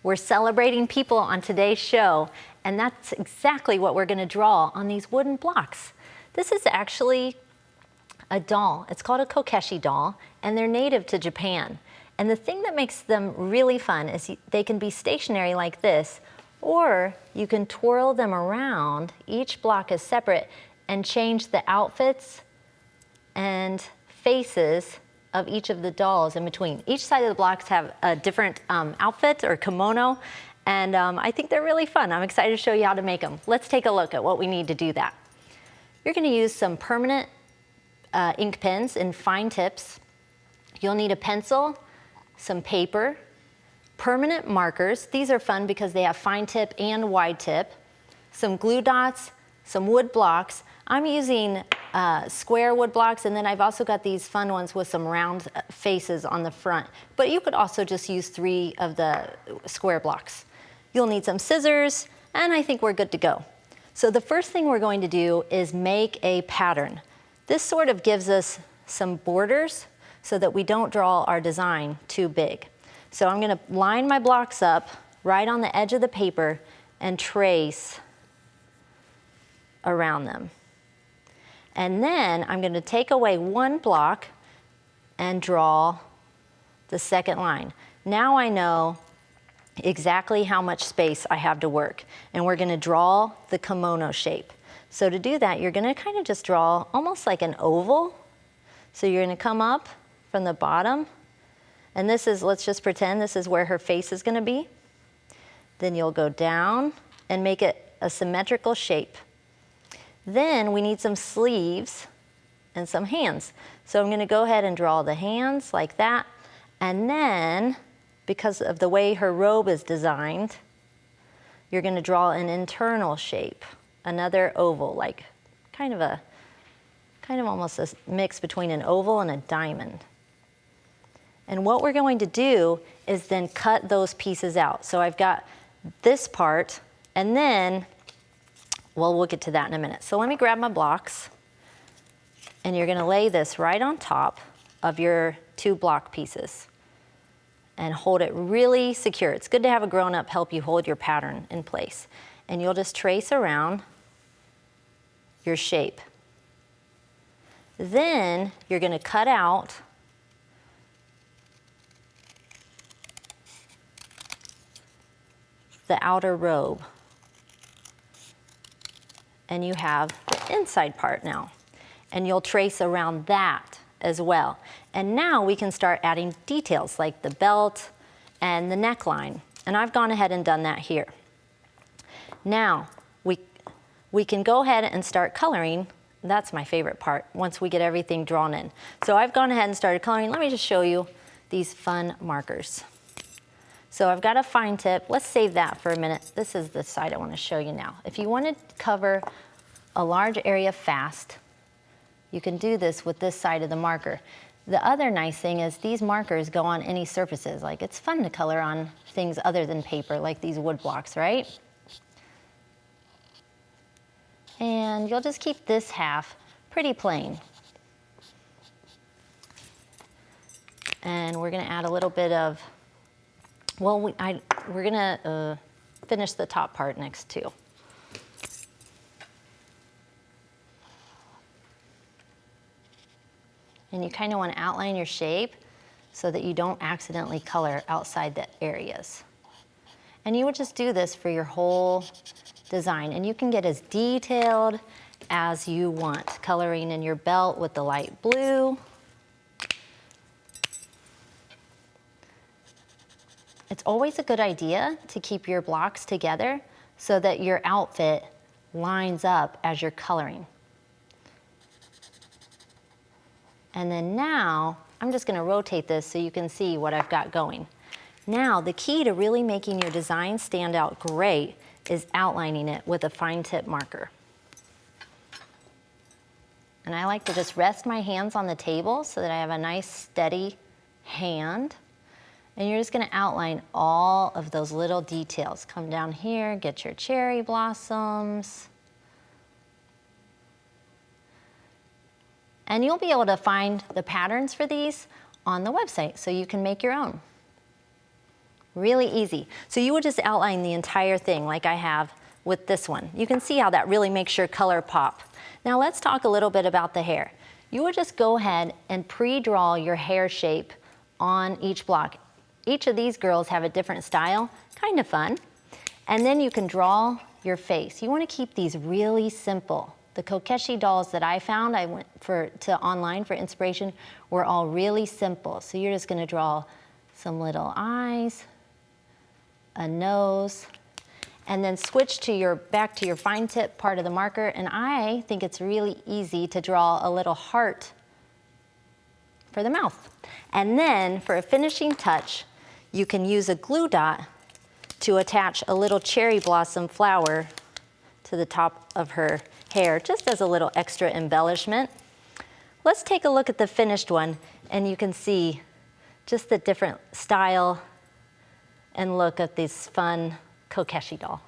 We're celebrating people on today's show, and that's exactly what we're gonna draw on these wooden blocks. This is actually a doll. It's called a Kokeshi doll, and they're native to Japan. And the thing that makes them really fun is they can be stationary like this, or you can twirl them around. Each block is separate and change the outfits and faces of each of the dolls in between. Each side of the blocks have a different outfit or kimono, and I think they're really fun. I'm excited to show you how to make them. Let's take a look at what we need to do that. You're gonna use some permanent ink pens in fine tips. You'll need a pencil, some paper, permanent markers. These are fun because they have fine tip and wide tip. Some glue dots, some wood blocks. I'm using square wood blocks, and then I've also got these fun ones with some round faces on the front. But you could also just use 3 of the square blocks. You'll need some scissors, and I think we're good to go. So the first thing we're going to do is make a pattern. This sort of gives us some borders so that we don't draw our design too big. So I'm gonna line my blocks up right on the edge of the paper and trace around them. And then I'm gonna take away 1 block and draw the second line. Now I know exactly how much space I have to work, and we're gonna draw the kimono shape. So to do that, you're gonna kind of just draw almost like an oval. So you're gonna come up from the bottom, and this is, let's just pretend this is where her face is gonna be. Then you'll go down and make it a symmetrical shape. Then we need some sleeves and some hands. So I'm gonna go ahead and draw the hands like that, and then, because of the way her robe is designed, you're gonna draw an internal shape, another oval, like kind of almost a mix between an oval and a diamond. And what we're going to do is then cut those pieces out. So I've got this part, and then, well, we'll get to that in a minute. So let me grab my blocks, and you're gonna lay this right on top of your 2 block pieces and hold it really secure. It's good to have a grown-up help you hold your pattern in place. And you'll just trace around your shape. Then you're gonna cut out the outer robe. And you have the inside part now. And you'll trace around that as well. And now we can start adding details like the belt and the neckline. And I've gone ahead and done that here. Now, we can go ahead and start coloring. That's my favorite part, once we get everything drawn in. So I've gone ahead and started coloring. Let me just show you these fun markers. So I've got a fine tip. Let's save that for a minute. This is the side I want to show you now. If you want to cover a large area fast, you can do this with this side of the marker. The other nice thing is these markers go on any surfaces. Like, it's fun to color on things other than paper, like these wood blocks, right? And you'll just keep this half pretty plain. And we're gonna add a little bit of, well, we're gonna finish the top part next too. And you kind of want to outline your shape so that you don't accidentally color outside the areas. And you would just do this for your whole design, and you can get as detailed as you want, coloring in your belt with the light blue. It's always a good idea to keep your blocks together so that your outfit lines up as you're coloring. And then now, I'm just gonna rotate this so you can see what I've got going. Now, the key to really making your design stand out great is outlining it with a fine tip marker. And I like to just rest my hands on the table so that I have a nice steady hand. And you're just gonna outline all of those little details. Come down here, get your cherry blossoms. And you'll be able to find the patterns for these on the website, so you can make your own. Really easy. So you would just outline the entire thing like I have with this one. You can see how that really makes your color pop. Now let's talk a little bit about the hair. You would just go ahead and pre-draw your hair shape on each block. Each of these girls have a different style, kind of fun. And then you can draw your face. You want to keep these really simple. The Kokeshi dolls that I found, I went to online for inspiration, were all really simple. So you're just going to draw some little eyes, a nose, and then switch to back to your fine tip part of the marker. And I think it's really easy to draw a little heart for the mouth. And then for a finishing touch, you can use a glue dot to attach a little cherry blossom flower to the top of her hair, just as a little extra embellishment. Let's take a look at the finished one, and you can see just the different style and look of this fun Kokeshi doll.